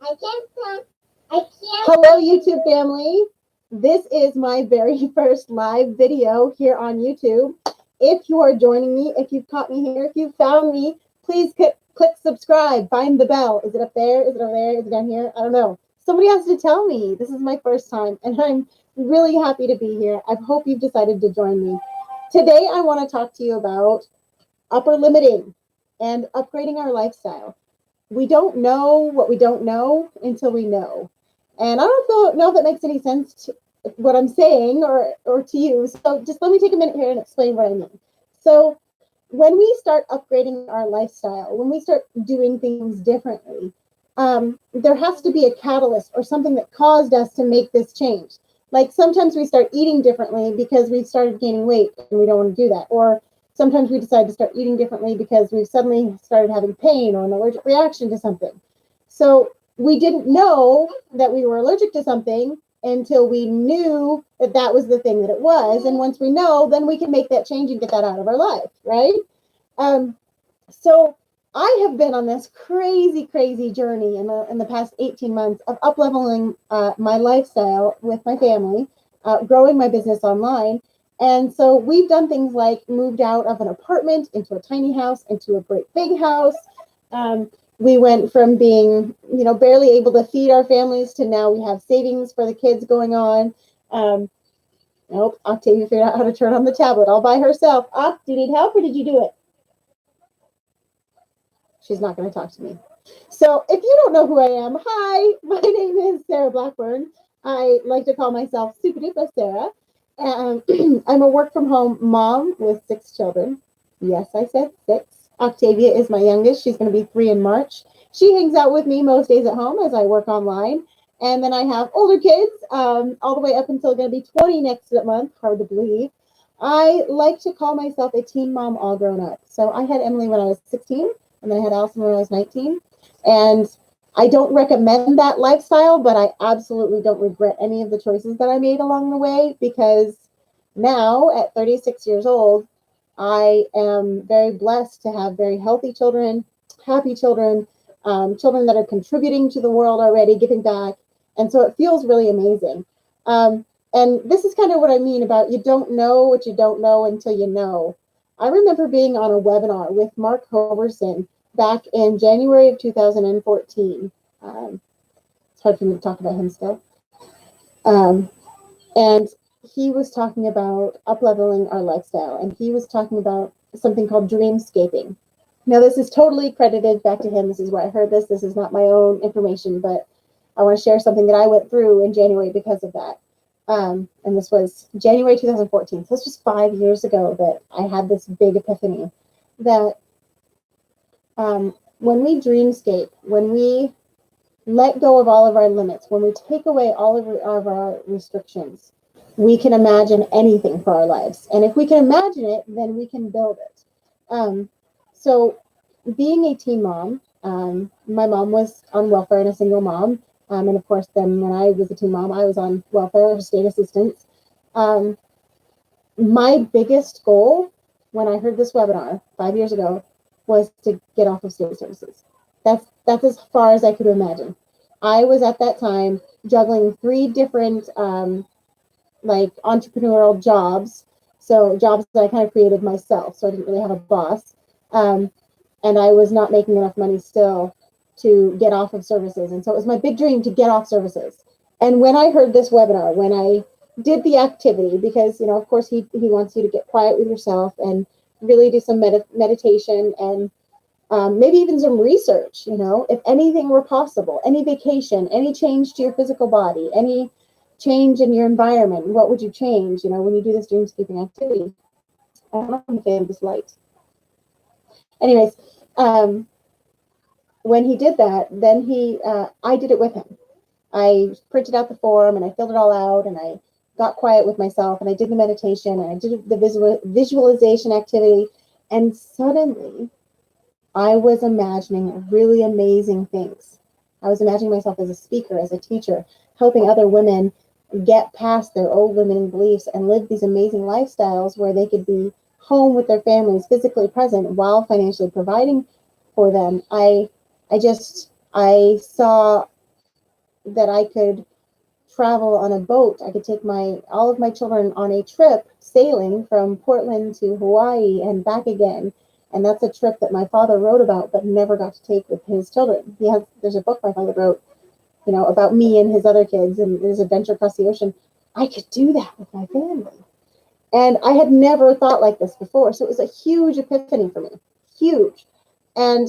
I can't talk. I can't. Hello, YouTube family. This is my very first live video here on YouTube. If you are joining me, if you've caught me here, if you've found me, please click subscribe. Find the bell. Is it up there? Is it over there? Is it down here? I don't know. Somebody has to tell me. This is my first time, and I'm really happy to be here. I hope you've decided to join me. Today, I want to talk to you about upper limiting and upgrading our lifestyle. We don't know what we don't know until we know. And I don't know if that makes any sense to what I'm saying or to you. So just let me take a minute here and explain what I mean. So when we start upgrading our lifestyle, when we start doing things differently, there has to be a catalyst or something that caused us to make this change. Like sometimes we start eating differently because we've started gaining weight and we don't want to do that. Or sometimes we decide to start eating differently because we've suddenly started having pain or an allergic reaction to something. So we didn't know that we were allergic to something until we knew that that was the thing that it was. And once we know, then we can make that change and get that out of our life, right? So I have been on this crazy journey in the past 18 months of up-leveling my lifestyle with my family, growing my business online. And so we've done things like moved out of an apartment into a tiny house, into a great big house. We went from being, barely able to feed our families to now we have savings for the kids going on. Nope, Octavia figured out how to turn on the tablet all by herself. Do you need help or did you do it? She's not going to talk to me. So if you don't know who I am, hi, my name is Sarah Blackburn. I like to call myself Super Duper Sarah. I'm a work from home mom with 6 children. Yes, I said 6. Octavia is my youngest. She's going to be 3 in March. She hangs out with me most days at home as I work online. And then I have older kids, all the way up until going to be 20 next month. Hard to believe. I like to call myself a teen mom all grown up. So I had Emily when I was 16, and then I had Allison when I was 19. And I don't recommend that lifestyle, but I absolutely don't regret any of the choices that I made along the way, because now at 36 years old, I am very blessed to have very healthy children, happy children, children that are contributing to the world already, giving back. And so it feels really amazing. And this is kind of what I mean about you don't know what you don't know until you know. I remember being on a webinar with Mark Hoverson back in January of 2014. It's hard for me to talk about him still. And he was talking about up-leveling our lifestyle, and he was talking about something called dreamscaping. Now, this is totally credited back to him. This is where I heard this. This is not my own information, but I want to share something that I went through in January because of that. And this was January 2014. So this was 5 years ago that I had this big epiphany that when we dreamscape, when we let go of all of our limits, when we take away all of our restrictions, we can imagine anything for our lives. And if we can imagine it, then we can build it. So being a teen mom, my mom was on welfare and a single mom. And of course, then when I was a teen mom, I was on welfare or state assistance. My biggest goal when I heard this webinar 5 years ago was to get off of state services. That's as far as I could imagine. I was at that time juggling 3 different like entrepreneurial jobs. So jobs that I kind of created myself. So I didn't really have a boss. And I was not making enough money still to get off of services. And so it was my big dream to get off services. And when I heard this webinar, when I did the activity, because, of course he wants you to get quiet with yourself and really do some meditation and maybe even some research, if anything were possible, any vacation, any change to your physical body, any change in your environment, what would you change, when you do this dreamscaping activity? I don't know if I'm a fan of this light. Anyways, when he did that, then I did it with him. I printed out the form and I filled it all out and I got quiet with myself and I did the meditation and I did the visualization activity, and suddenly I was imagining really amazing things. I was imagining myself as a speaker, as a teacher, helping other women get past their old limiting beliefs and live these amazing lifestyles where they could be home with their families, physically present while financially providing for them. I saw that I could travel on a boat. I could take all of my children on a trip sailing from Portland to Hawaii and back again. And that's a trip that my father wrote about but never got to take with his children. There's a book my father wrote, about me and his other kids and his adventure across the ocean. I could do that with my family. And I had never thought like this before. So it was a huge epiphany for me. Huge. And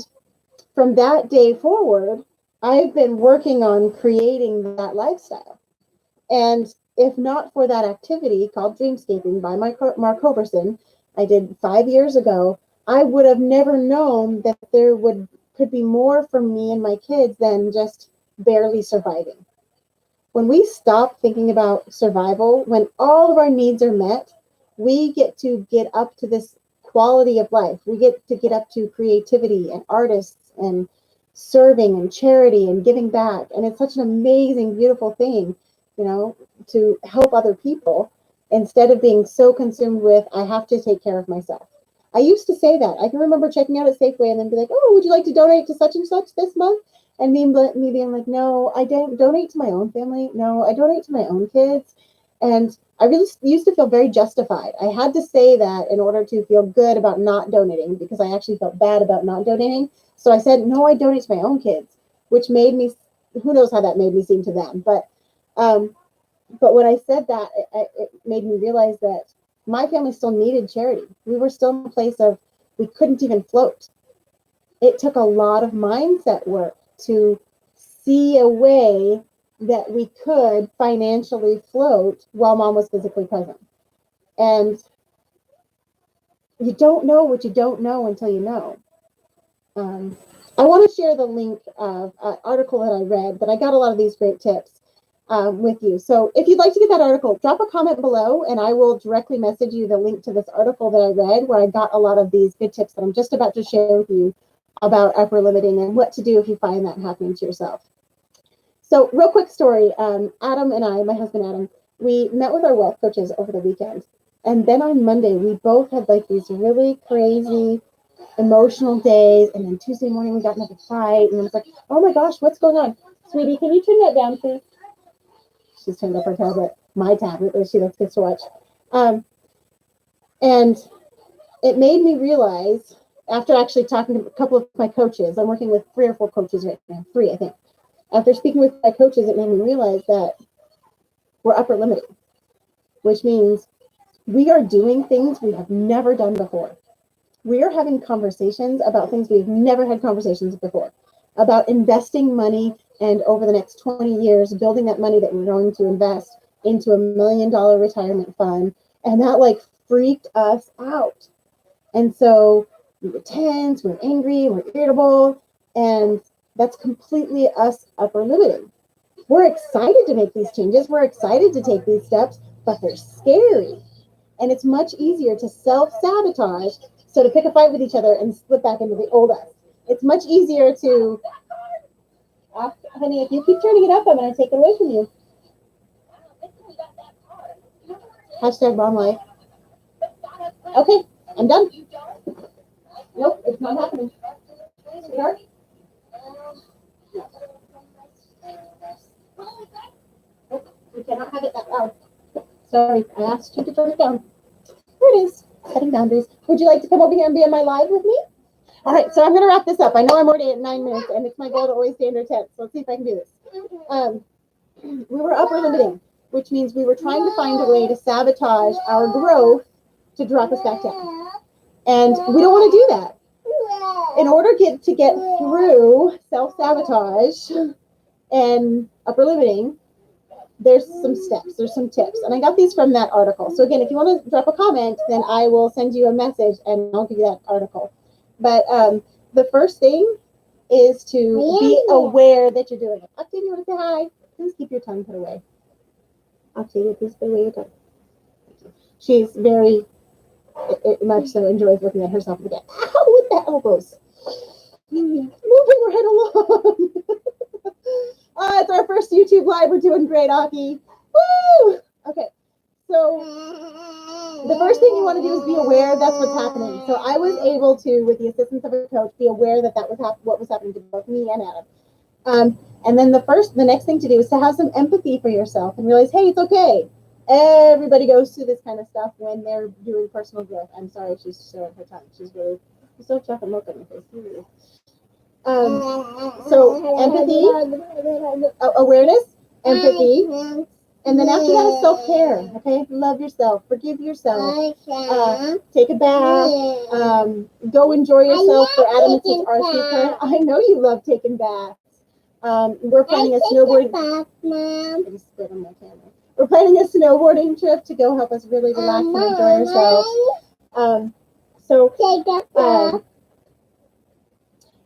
from that day forward, I've been working on creating that lifestyle. And if not for that activity called Dreamscaping by Mark Hoverson, I did 5 years ago, I would have never known that there could be more for me and my kids than just barely surviving. When we stop thinking about survival, when all of our needs are met, we get to get up to this quality of life. We get to get up to creativity and artists and serving and charity and giving back. And it's such an amazing, beautiful thing, to help other people instead of being so consumed with, I have to take care of myself. I used to say that. I can remember checking out at Safeway and then be like, oh, would you like to donate to such and such this month? And me being like, no, I don't donate to my own family. No, I donate to my own kids. And I really used to feel very justified. I had to say that in order to feel good about not donating, because I actually felt bad about not donating. So I said, no, I donate to my own kids, which made me, who knows how that made me seem to them. But when I said that, it made me realize that my family still needed charity. We were still in a place of, we couldn't even float. It took a lot of mindset work to see a way that we could financially float while mom was physically present. And you don't know what you don't know until you know. I want to share the link of an article that I read, but I got a lot of these great tips with you. So if you'd like to get that article, drop a comment below and I will directly message you the link to this article that I read where I got a lot of these good tips that I'm just about to share with you about upper limiting and what to do if you find that happening to yourself. So real quick story, Adam and I, my husband Adam, we met with our wealth coaches over the weekend. And then on Monday, we both had like these really crazy emotional days. And then Tuesday morning, we got into a fight. And I was like, oh my gosh, what's going on? Sweetie, can you turn that down, please? She's turned up her tablet, my tablet, that she likes to watch. And it made me realize, after actually talking to a couple of my coaches, I'm working with 3 or 4 coaches right now, 3, I think. After speaking with my coaches, it made me realize that we're upper limiting, which means we are doing things we have never done before. We are having conversations about things we've never had conversations before, about investing money and over the next 20 years, building that money that we're going to invest into $1 million retirement fund. And that like freaked us out. And so we were tense, we're angry, we're irritable, and that's completely us upper limiting. We're excited to make these changes. We're excited to take these steps, but they're scary. And it's much easier to self-sabotage, so to pick a fight with each other and slip back into the old us. It's much easier to, honey, if you keep turning it up, I'm going to take it away from you. Hashtag mom life. Okay, I'm done. Nope, it's not happening. Sweetheart? Nope, we cannot have it that loud. Sorry, I asked you to turn it down. There it is, setting boundaries. Would you like to come over here and be on my live with me? All right, so I'm going to wrap this up. I know I'm already at 9 minutes, and it's my goal to always stay under 10. So let's see if I can do this. We were upper limiting, which means we were trying to find a way to sabotage our growth to drop us back down. And we don't want to do that. In order to get through self-sabotage and upper limiting, there's some steps, there's some tips. And I got these from that article. So again, if you want to drop a comment, then I will send you a message and I'll give you that article. But the first thing is to be aware that you're doing it. Octavia, you want to say hi? Please keep your tongue put away. Octavia, please put away your tongue. She's very much so enjoys looking at herself again. Ow, with the elbows. Moving her head along. It's our first YouTube live. We're doing great, Aki. Woo! Okay, so the first thing you want to do is be aware that's what's happening. So I was able to, with the assistance of a coach, be aware that was what was happening to both me and Adam. And then the next thing to do is to have some empathy for yourself and realize, hey, it's okay. Everybody goes through this kind of stuff when they're doing personal growth. I'm sorry, she's showing her tongue. She's so tough and look on her face. So empathy, awareness, empathy, and then after that is self-care. Okay, love yourself, forgive yourself, take a bath, go enjoy yourself. For Adam, it's his RC car. I know you love taking baths. We're planning a snowboarding. I just spit on my camera. We're planning a snowboarding trip to go help us really relax and enjoy ourselves.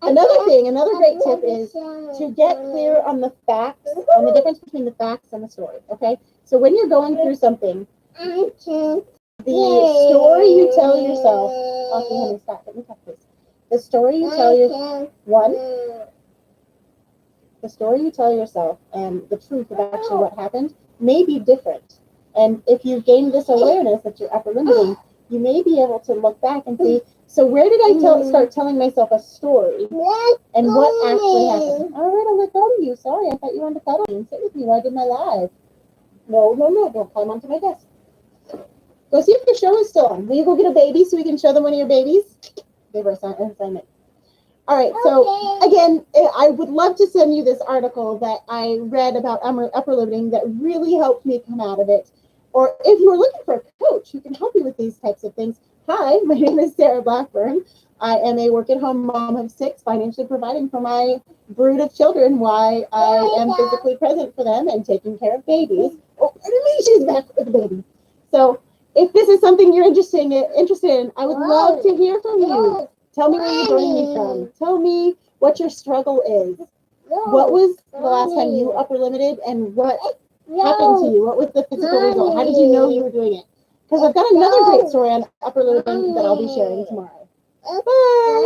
Another great tip is to get clear on the facts, on the difference between the facts and the story. Okay, so when you're going through something, the story you tell yourself. Okay, honey, stop. Let me talk, please. The story you tell yourself. The story you tell yourself and the truth of actually what happened may be different. And if you gain this awareness that you're upper limiting, you may be able to look back and see, so where did I start telling myself a story and what actually happened? All right, I'll let go of you. Sorry, I thought you wanted to cuddle me and sit with me while I did my live. No, don't climb onto my desk. Go see if your show is still on. Will you go get a baby so we can show them one of your babies? Give her an assignment. All right, so again, I would love to send you this article that I read about upper limiting that really helped me come out of it. Or if you're looking for a coach who can help you with these types of things, hi, my name is Sarah Blackburn. I am a work-at-home mom of 6, financially providing for my brood of children while I am physically present for them and taking care of babies. Oh, she's back with the baby. So if this is something you're interested in, I would love to hear from you. Tell me where you're joining me from. Tell me what your struggle is. What was the last time you upper limited and what happened to you? What was the physical result? How did you know you were doing it? Because I've got another great story on upper limiting that I'll be sharing tomorrow. Bye.